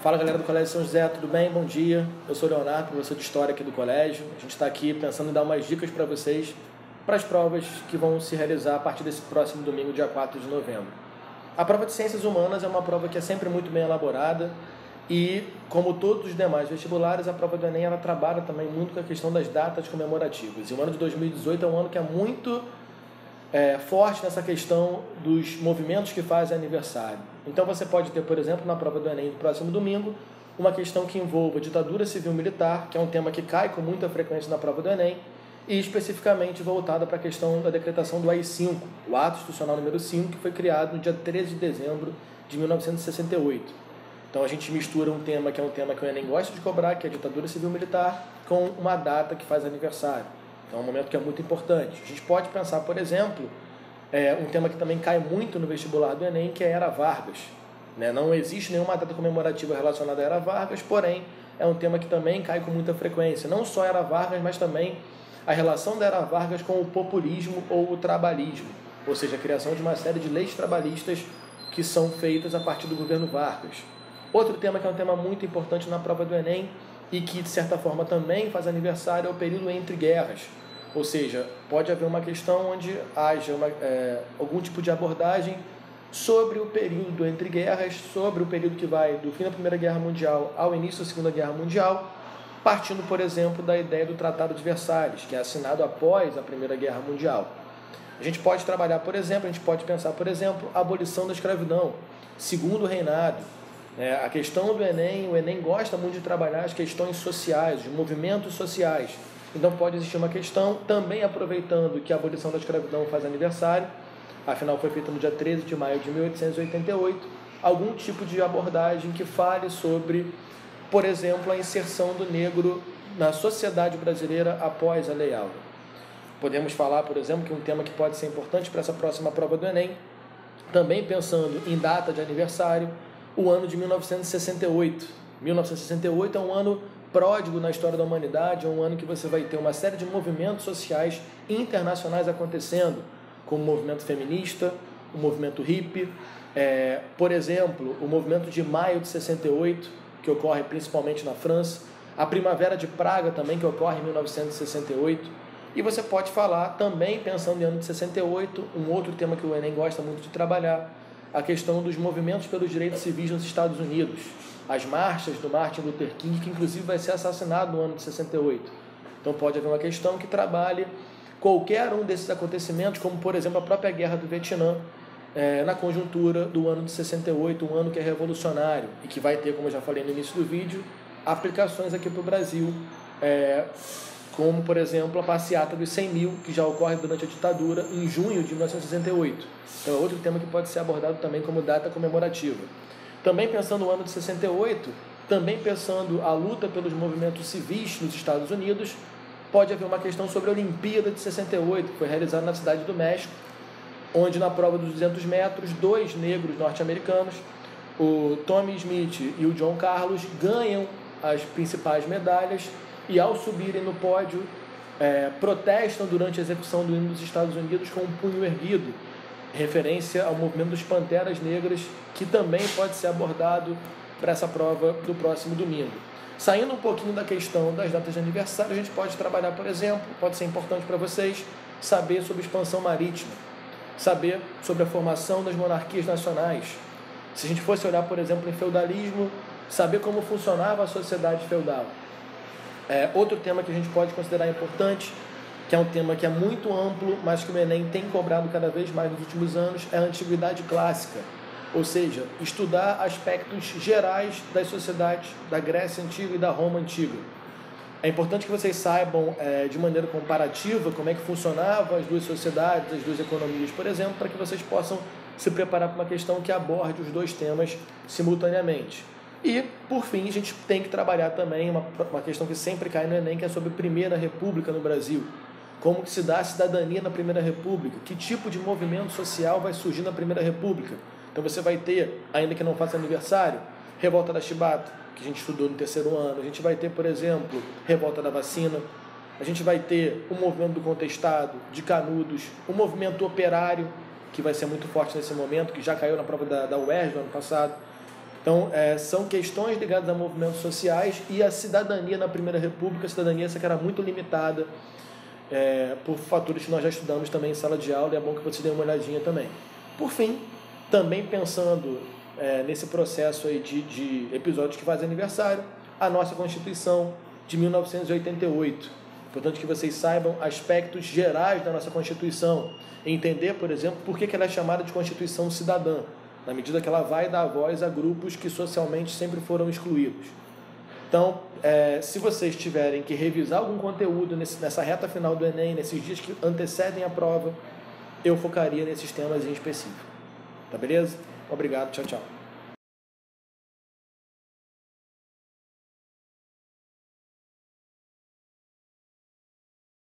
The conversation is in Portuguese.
Fala galera do Colégio São José, tudo bem? Bom dia. Eu sou o Leonardo, professor de História aqui do colégio. A gente está aqui pensando em dar umas dicas para vocês para as provas que vão se realizar a partir desse próximo domingo, dia 4 de novembro. A prova de Ciências Humanas é uma prova que é sempre muito bem elaborada e, como todos os demais vestibulares, a prova do Enem ela trabalha também muito com a questão das datas comemorativas. E o ano de 2018 é um ano que é muito forte nessa questão dos movimentos que fazem aniversário. Então você pode ter, por exemplo, na prova do Enem do próximo domingo, uma questão que envolva ditadura civil-militar, que é um tema que cai com muita frequência na prova do Enem, e especificamente voltada para a questão da decretação do AI-5, o Ato Institucional número 5, que foi criado no dia 13 de dezembro de 1968. Então a gente mistura um tema que é um tema que o Enem gosta de cobrar, que é a ditadura civil-militar, com uma data que faz aniversário. Então é um momento que é muito importante. A gente pode pensar, por exemplo, um tema que também cai muito no vestibular do Enem, que é a Era Vargas. Não existe nenhuma data comemorativa relacionada à Era Vargas, porém é um tema que também cai com muita frequência. Não só a Era Vargas, mas também a relação da Era Vargas com o populismo ou o trabalhismo, ou seja, a criação de uma série de leis trabalhistas que são feitas a partir do governo Vargas. Outro tema que é um tema muito importante na prova do Enem e que, de certa forma, também faz aniversário é o período entre guerras. Ou seja, pode haver uma questão onde haja algum tipo de abordagem sobre o período entre guerras, sobre o período que vai do fim da Primeira Guerra Mundial ao início da Segunda Guerra Mundial, partindo, por exemplo, da ideia do Tratado de Versalhes, que é assinado após a Primeira Guerra Mundial. A gente pode trabalhar, por exemplo, a gente pode pensar, por exemplo, a abolição da escravidão, segundo reinado. A questão do Enem, o Enem gosta muito de trabalhar as questões sociais, os movimentos sociais. Então pode existir uma questão, também aproveitando que a abolição da escravidão faz aniversário, afinal foi feita no dia 13 de maio de 1888, algum tipo de abordagem que fale sobre, por exemplo, a inserção do negro na sociedade brasileira após a Lei Áurea. Podemos falar, por exemplo, que um tema que pode ser importante para essa próxima prova do Enem, também pensando em data de aniversário, o ano de 1968. 1968 é um ano pródigo na história da humanidade, é um ano que você vai ter uma série de movimentos sociais internacionais acontecendo, como o movimento feminista, o movimento hippie, por exemplo, o movimento de maio de 68, que ocorre principalmente na França, a Primavera de Praga também, que ocorre em 1968, e você pode falar também, pensando em ano de 68, um outro tema que o Enem gosta muito de trabalhar, a questão dos movimentos pelos direitos civis nos Estados Unidos, as marchas do Martin Luther King, que inclusive vai ser assassinado no ano de 68. Então pode haver uma questão que trabalhe qualquer um desses acontecimentos, como por exemplo a própria Guerra do Vietnã, na conjuntura do ano de 68, um ano que é revolucionário e que vai ter, como eu já falei no início do vídeo, aplicações aqui para o Brasil, como por exemplo a passeata dos 100 mil, que já ocorre durante a ditadura em junho de 1968. Então é outro tema que pode ser abordado também como data comemorativa. Também pensando no ano de 68, também pensando a luta pelos movimentos civis nos Estados Unidos, pode haver uma questão sobre a Olimpíada de 68, que foi realizada na Cidade do México, onde na prova dos 200 metros, dois negros norte-americanos, o Tommy Smith e o John Carlos, ganham as principais medalhas e, ao subirem no pódio, protestam durante a execução do hino dos Estados Unidos com um punho erguido, referência ao movimento dos Panteras Negras, que também pode ser abordado para essa prova do próximo domingo. Saindo um pouquinho da questão das datas de aniversário, a gente pode trabalhar, por exemplo, pode ser importante para vocês, saber sobre expansão marítima, saber sobre a formação das monarquias nacionais. Se a gente fosse olhar, por exemplo, em feudalismo, saber como funcionava a sociedade feudal. Outro tema que a gente pode considerar importante, que é um tema que é muito amplo, mas que o Enem tem cobrado cada vez mais nos últimos anos, é a Antiguidade Clássica. Ou seja, estudar aspectos gerais das sociedades da Grécia Antiga e da Roma Antiga. É importante que vocês saibam, de maneira comparativa, como é que funcionavam as duas sociedades, as duas economias, por exemplo, para que vocês possam se preparar para uma questão que aborde os dois temas simultaneamente. E, por fim, a gente tem que trabalhar também uma questão que sempre cai no Enem, que é sobre a Primeira República no Brasil. Como que se dá a cidadania na Primeira República? Que tipo de movimento social vai surgir na Primeira República? Então você vai ter, ainda que não faça aniversário, Revolta da Chibata, que a gente estudou no terceiro ano. A gente vai ter, por exemplo, Revolta da Vacina. A gente vai ter o movimento do Contestado, de Canudos, o movimento operário, que vai ser muito forte nesse momento, que já caiu na prova da UERJ no ano passado. Então, são questões ligadas a movimentos sociais e a cidadania na Primeira República, a cidadania essa que era muito limitada por fatores que nós já estudamos também em sala de aula, e é bom que você dê uma olhadinha também. Por fim, também pensando nesse processo aí de episódios que fazem aniversário, a nossa Constituição de 1988. Importante que vocês saibam aspectos gerais da nossa Constituição, entender, por exemplo, por que ela é chamada de Constituição Cidadã, na medida que ela vai dar voz a grupos que socialmente sempre foram excluídos. Então, se vocês tiverem que revisar algum conteúdo nessa reta final do Enem, nesses dias que antecedem a prova, eu focaria nesses temas em específico. Tá beleza? Obrigado, tchau, tchau.